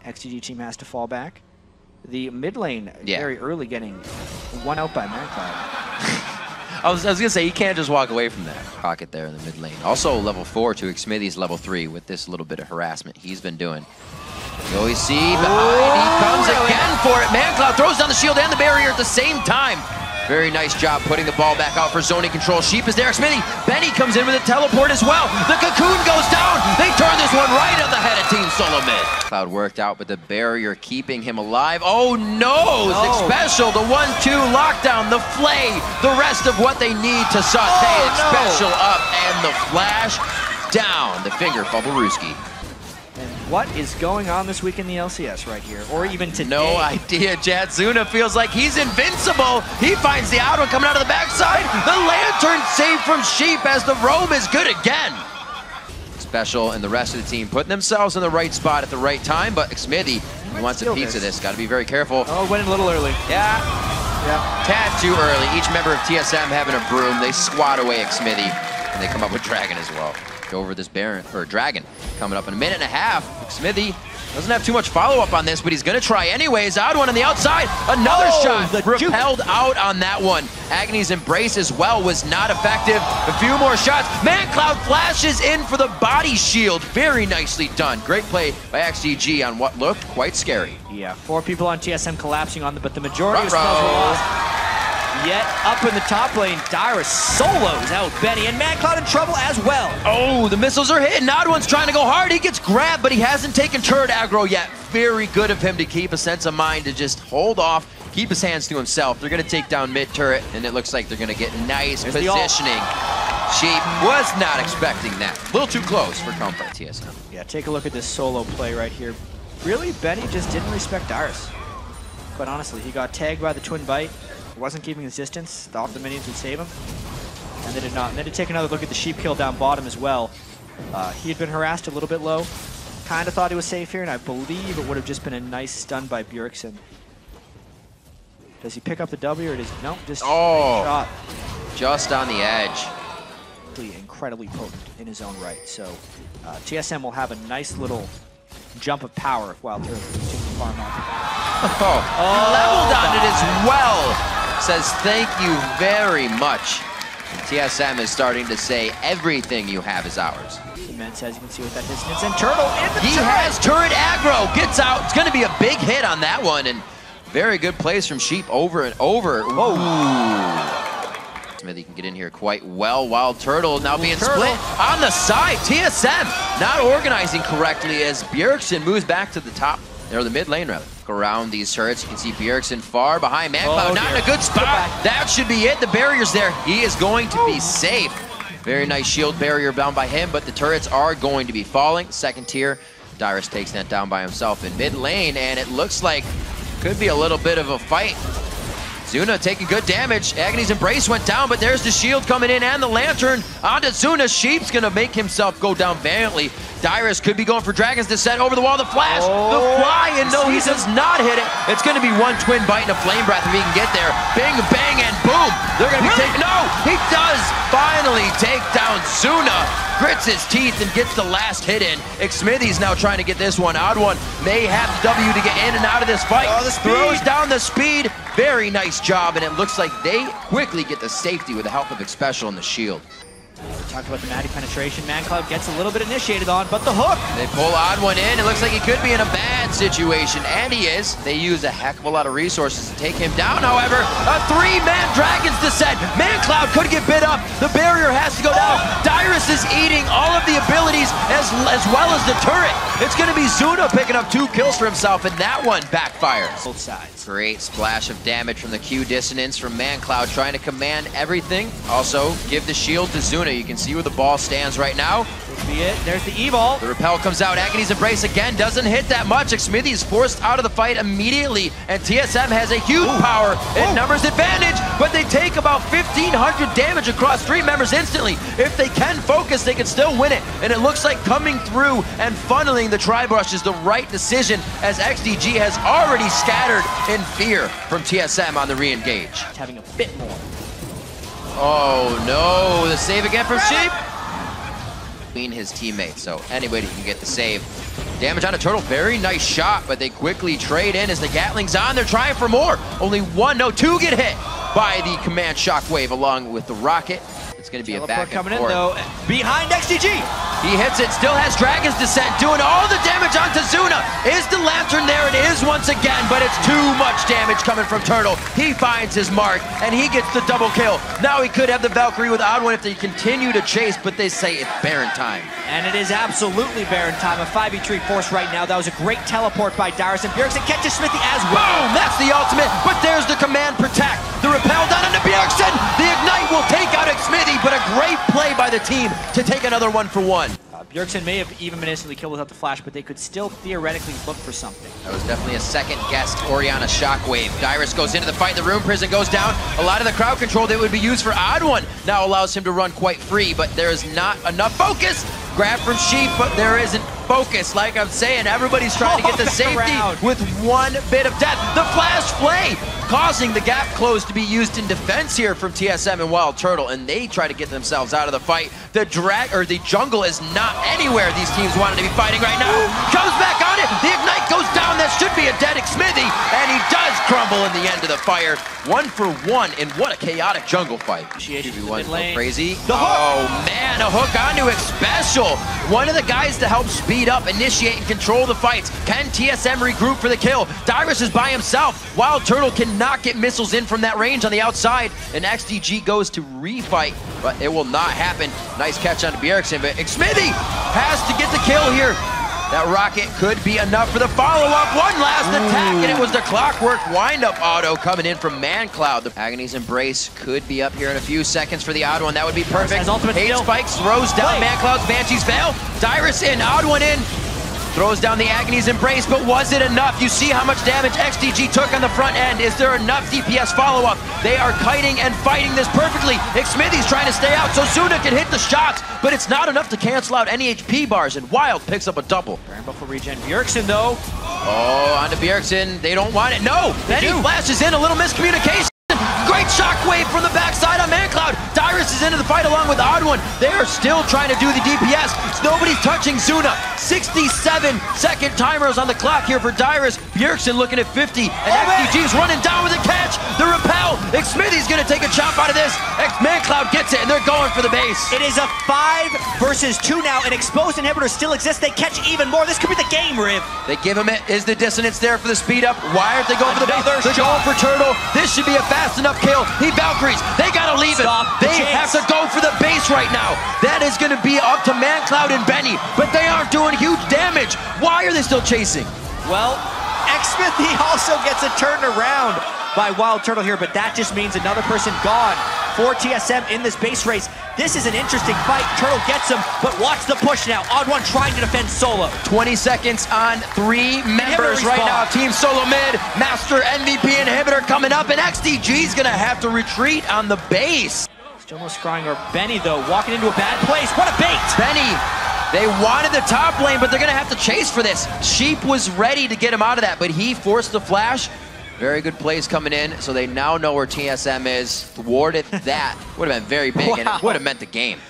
XDG team has to fall back. The mid lane very early getting one out by ManCloud. I was gonna say, you can't just walk away from that pocket there in the mid lane. Also level 4 to Xmithy's level 3 with this little bit of harassment he's been doing. You always see behind, he comes again for it. ManCloud throws down the shield and the barrier at the same time. Very nice job putting the ball back out for zoning control. Sheep is there, Xmithy. Benny comes in with a teleport as well. The cocoon goes down. They turn this one right on the head of Team Solo Mid. Cloud worked out, but the barrier keeping him alive. Oh no! Zig Special, the 1-2 lockdown, the flay, the rest of what they need to saute it. Special up and the flash down. The finger Bubblerooski. And what is going on this week in the LCS right here, or even today? No idea. Jadzuna feels like he's invincible. He finds the out one coming out of the backside. The lantern saved from Sheep as the roam is good again. Special and the rest of the team putting themselves in the right spot at the right time, but Xmithy wants a piece of this. Got to be very careful. Oh, went in a little early. Yeah. Tad too early. Each member of TSM having a broom. They swat away Xmithy, and they come up with Dragon as well. Go over this Baron, or Dragon, coming up in a minute and a half. Xmithy doesn't have too much follow-up on this, but he's gonna try anyways. Odd one on the outside, another shot, repelled out on that one. Agony's Embrace as well was not effective. A few more shots. ManCloud flashes in for the body shield. Very nicely done. Great play by XDG on what looked quite scary. Yeah, 4 people on TSM collapsing on them, but the majority of spells were lost. Yet up in the top lane, Dyrus solos out Benny, and ManCloud in trouble as well. Oh, the missiles are hitting. Odd one's trying to go hard. He gets grabbed, but he hasn't taken turret aggro yet. Very good of him to keep a sense of mind to just hold off, keep his hands to himself. They're going to take down mid turret, and it looks like they're going to get nice positioning. Sheep was not expecting that. A little too close for comfort, TSM. Yeah, take a look at this solo play right here. Really, Benny just didn't respect Dyrus. Quite honestly, he got tagged by the twin bite. Wasn't keeping his distance, thought the minions would save him, and they did not. And then to take another look at the Sheep kill down bottom as well. He had been harassed a little bit low, kind of thought he was safe here, and I believe it would have just been a nice stun by Bjergsen. Does he pick up the W, or does he? Nope, just shot. Just on the edge. Incredibly potent in his own right, so TSM will have a nice little jump of power if Wild Turtle continues to farm out. Leveled on it as well. Says thank you very much. TSM is starting to say everything you have is ours. Cement says you can see with that distance, and Turtle in the He has turret aggro, gets out. It's going to be a big hit on that one, and very good plays from Sheep over and over. Whoa. Smithy can get in here quite well. Wild Turtle now being split on the side. TSM not organizing correctly as Bjergsen moves back to the top, or the mid lane rather. Around these turrets, you can see Bjergsen far behind ManCloud, not in a good spot. That should be it. The barrier's there. He is going to be safe. Very nice shield barrier bound by him, but the turrets are going to be falling. Second tier, Dyrus takes that down by himself in mid lane, and it looks like could be a little bit of a fight. Zuna taking good damage. Agony's Embrace went down, but there's the shield coming in and the lantern onto Zuna. Sheep's gonna make himself go down valiantly. Dyrus could be going for Dragon's Descent over the wall. The flash, the fly, and no, he does not hit it. It's gonna be one twin bite and a flame breath if he can get there. Bing, bang, and boom. They're gonna be taking, no, he does finally take down Zuna. Grits his teeth and gets the last hit in. Xmithy's now trying to get this one. Odd one may have the W to get in and out of this fight. Throws down the speed. Very nice job, and it looks like they quickly get the safety with the help of Xpecial and the shield. We talked about the Maddie penetration. ManCloud gets a little bit initiated on, but the hook! They pull Odd one in. It looks like he could be in a bad situation, and he is. They use a heck of a lot of resources to take him down, however. A 3-man Dragon's Descent. ManCloud could get bit up. The barrier has to go down. Dyrus is eating all of the abilities as well as the turret. It's going to be Zuna picking up 2 kills for himself, and that one backfires. Both sides. Great splash of damage from the Q dissonance from ManCloud, trying to command everything. Also, give the shield to Zuna. You can see where the ball stands right now. Could be it. There's the E-Ball. The repel comes out. Agony's Embrace again doesn't hit that much. Xmithy is forced out of the fight immediately, and TSM has a huge power and numbers advantage, but they take about 1,500 damage across 3 members instantly. If they can focus, they can still win it, and it looks like coming through and funneling the Tri-Brush is the right decision, as XDG has already scattered in fear from TSM on the re-engage. Having a bit more. Oh no, the save again from Sheep. Between his teammates, so anybody can get the save. Damage on a turtle, very nice shot, but they quickly trade in as the Gatling's on. They're trying for more. Only one, no, two get hit by the command shockwave along with the rocket. It's going to be a back and coming forth. in though, behind XDG. He hits it, still has Dragon's Descent, doing all the damage onto Zuna. Is the Lantern there? It is once again, but it's too much damage coming from Turtle. He finds his mark, and he gets the double kill. Now he could have the Valkyrie with Odd One if they continue to chase, but they say it's Baron time. And it is absolutely Baron time. A 5v3 force right now. That was a great teleport by Dyrus, and Bjergsen catches Smithy as well. Boom! That's the ultimate, but there's the command protect. The repel down into Bjergsen. The ignite will take out Smithy, but a great play by the team to take another 1-for-1. Bjergsen may have even been instantly killed without the flash, but they could still theoretically look for something. That was definitely a second-guessed Orianna shockwave. Dyrus goes into the fight, the Rune Prison goes down. A lot of the crowd control that would be used for Odd One now allows him to run quite free, but there is not enough focus. Grab from Sheep, but there isn't focus. Like I'm saying, everybody's trying to get the safety with one bit of death. The flash play causing the gap close to be used in defense here from TSM and Wild Turtle, and they try to get themselves out of the fight. The jungle is not anywhere these teams wanted to be fighting right now. Comes back on it. The ignite goes down. That should be a dead Smithy, and he does crumble in the end of the fire. 1-for-1 in what a chaotic jungle fight. One crazy. Oh man, a hook onto Xpecial. One of the guys to help speed up, initiate, and control the fights. Can TSM regroup for the kill? Dyrus is by himself. Wild Turtle cannot get missiles in from that range on the outside, and XDG goes to refight, but it will not happen. Nice catch onto Bjergsen, but Smithy has to get the kill here. That rocket could be enough for the follow-up. One last attack, and it was the clockwork wind-up auto coming in from ManCloud. The Agony's Embrace could be up here in a few seconds for the Odd One. That would be perfect. Hate Spikes throws down ManCloud's Banshee's Veil. Dyrus in, Odd One in. Throws down the Agony's Embrace, but was it enough? You see how much damage XDG took on the front end. Is there enough DPS follow-up? They are kiting and fighting this perfectly. Smithy's trying to stay out so Zuna can hit the shots, but it's not enough to cancel out any HP bars, and Wild picks up a double. Rainbow for regen. Bjergsen, though. Oh, onto Bjergsen. They don't want it. No! Then he flashes in, a little miscommunication. Great shockwave from the backside on ManCloud. Dyrus is into the fight along with Odd One. They are still trying to do the DPS. Nobody's touching Zuna. 67-second timers on the clock here for Dyrus. Bjergsen looking at 50, and XDG's running down with a catch. The repel. Smithy's going to take a chop out of this. ManCloud gets it, and they're going for the base. It is a 5 versus 2 now. An exposed inhibitor still exists. They catch even more. This could be the game, Riv. They give him it. Is the dissonance there for the speed up? Why aren't they going for the base? They're going for Turtle. This should be a fast enough kill. He Valkyries. They gotta leave it. They have to go for the base right now. That is gonna be up to ManCloud and Benny, but they aren't doing huge damage. Why are they still chasing? Well, Smithy also gets it turned around by Wild Turtle here, but that just means another person gone for TSM in this base race. This is an interesting fight. Turtle gets him, but watch the push now. Odd One trying to defend solo. 20 seconds on 3 members right now. Team Solo mid, Master MVP inhibitor coming up, and XDG's gonna have to retreat on the base. Still no scrying, or Benny though, walking into a bad place. What a bait! Benny, they wanted the top lane, but they're gonna have to chase for this. Sheep was ready to get him out of that, but he forced the flash. Very good plays coming in, so they now know where TSM is. Thwarted that. Would have been very big, and it would have meant the game.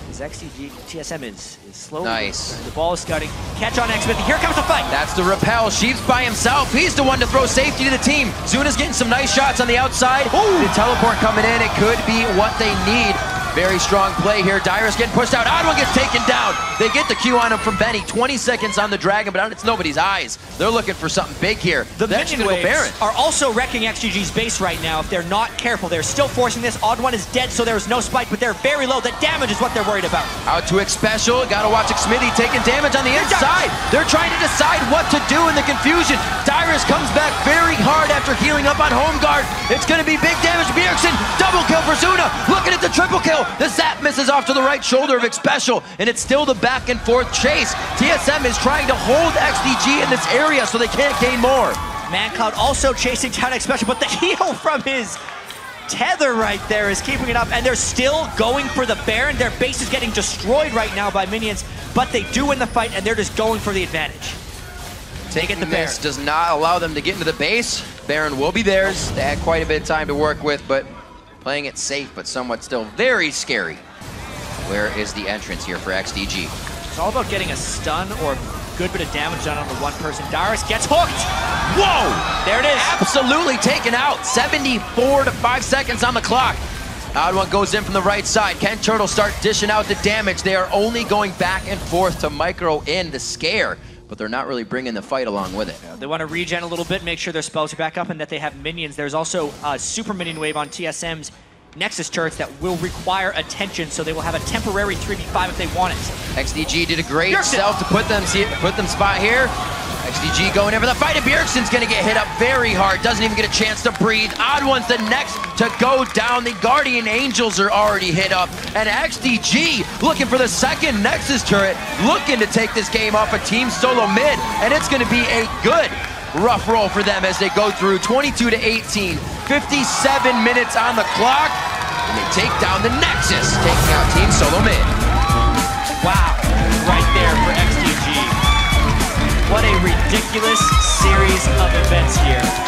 His XDG, TSM is slowly. Nice. The ball is scouting. Catch on Smithy. Here comes the fight. That's the repel. Sheep's by himself. He's the one to throw safety to the team. Zuna's getting some nice shots on the outside. Ooh. The teleport coming in. It could be what they need. Very strong play here. Dyrus getting pushed out. Odd One gets taken down. They get the Q on him from Benny. 20 seconds on the Dragon, but it's nobody's eyes. They're looking for something big here. The minion waves are also wrecking XGG's base right now if they're not careful. They're still forcing this. Odd One is dead, so there's no spike, but they're very low. The damage is what they're worried about. Out to Xpecial. Gotta watch Smithy taking damage on the inside. They're trying to decide what to do in the confusion. Dyrus comes back very hard after healing up on home guard. It's gonna be big damage. Bjergsen, double kill for Zuna. Looking at the triple kill. The zap misses off to the right shoulder of Xpecial, and it's still the back and forth chase. TSM is trying to hold XDG in this area so they can't gain more. ManCloud also chasing down Xpecial, but the heal from his tether right there is keeping it up, and they're still going for the Baron. Their base is getting destroyed right now by minions, but they do win the fight, and they're just going for the advantage. Taking the Baron does not allow them to get into the base. Baron will be theirs. They had quite a bit of time to work with, but playing it safe, but somewhat still very scary. Where is the entrance here for XDG? It's all about getting a stun or good bit of damage done on the one person. Darius gets hooked. Whoa! There it is. Absolutely taken out. 74 to 5 seconds on the clock. Odd one goes in from the right side. Can Turtle start dishing out the damage? They are only going back and forth to micro in the scare, but they're not really bringing the fight along with it. They want to regen a little bit, make sure their spells are back up, and that they have minions. There's also a super minion wave on TSM's Nexus turrets that will require attention, so they will have a temporary 3v5 if they want it. XDG did a great self to put them spot here. XDG going in for the fight, and Bjergsen's gonna get hit up very hard. Doesn't even get a chance to breathe. Odd one's the next to go down. The Guardian Angels are already hit up, and XDG looking for the second Nexus turret, looking to take this game off a team solo mid, and it's gonna be a good rough roll for them as they go through 22 to 18, 57 minutes on the clock, and they take down the Nexus, taking out team solo mid. Wow, right there for XDG. What a ridiculous series of events here.